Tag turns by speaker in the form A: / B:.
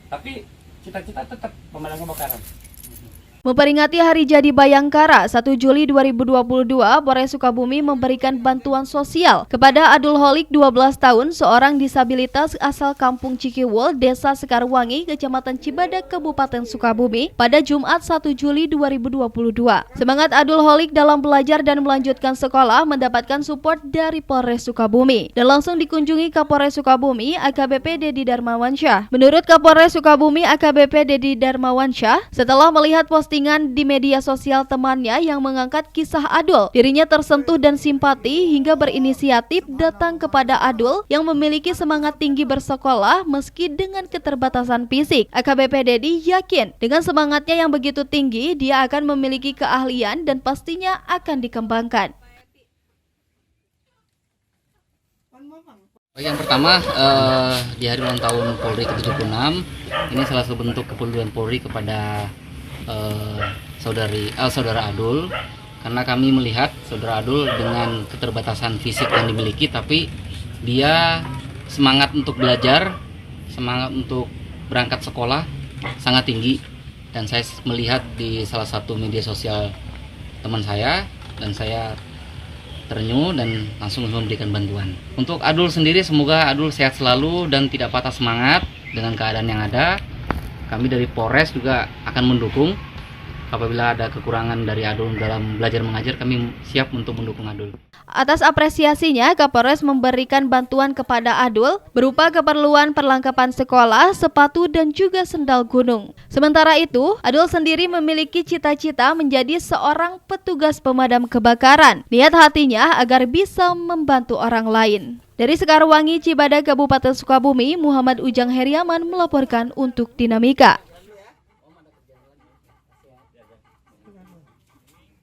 A: Tapi cita-cita tetap pemadam kebakaran.
B: Memperingati Hari Jadi Bayangkara 1 Juli 2022, Polres Sukabumi memberikan bantuan sosial kepada Adul Holik 12 tahun, seorang disabilitas asal Kampung Cikiwul, Desa Sekarwangi, Kecamatan Cibadak, Kabupaten Sukabumi pada Jumat 1 Juli 2022. Semangat Adul Holik dalam belajar dan melanjutkan sekolah mendapatkan support dari Polres Sukabumi dan langsung dikunjungi Kapolres Sukabumi AKBP Dedi Darmawansyah. Menurut Kapolres Sukabumi AKBP Dedi Darmawansyah, setelah melihat postingan di media sosial temannya yang mengangkat kisah Adul, dirinya tersentuh dan simpati hingga berinisiatif datang kepada Adul yang memiliki semangat tinggi bersekolah meski dengan keterbatasan fisik. AKBP Dedi yakin dengan semangatnya yang begitu tinggi, dia akan memiliki keahlian dan pastinya akan dikembangkan.
C: Yang pertama, di hari ulang tahun Polri ke-76, ini salah satu bentuk kepedulian Polri kepada saudara Adul, karena kami melihat saudara Adul dengan keterbatasan fisik yang dimiliki, tapi dia semangat untuk belajar, semangat untuk berangkat sekolah sangat tinggi, dan saya melihat di salah satu media sosial teman saya, dan saya terenyuh dan langsung memberikan bantuan. Untuk Adul sendiri, semoga Adul sehat selalu dan tidak patah semangat dengan keadaan yang ada. Kami dari Polres juga akan mendukung. Apabila ada kekurangan dari Adul dalam belajar mengajar, kami siap untuk mendukung Adul.
B: Atas apresiasinya, Kapolres memberikan bantuan kepada Adul berupa keperluan perlengkapan sekolah, sepatu, dan juga sendal gunung. Sementara itu, Adul sendiri memiliki cita-cita menjadi seorang petugas pemadam kebakaran. Niat hatinya agar bisa membantu orang lain. Dari Sekarwangi, Cibadak, Kabupaten Sukabumi, Muhammad Ujang Heriaman melaporkan untuk Dinamika.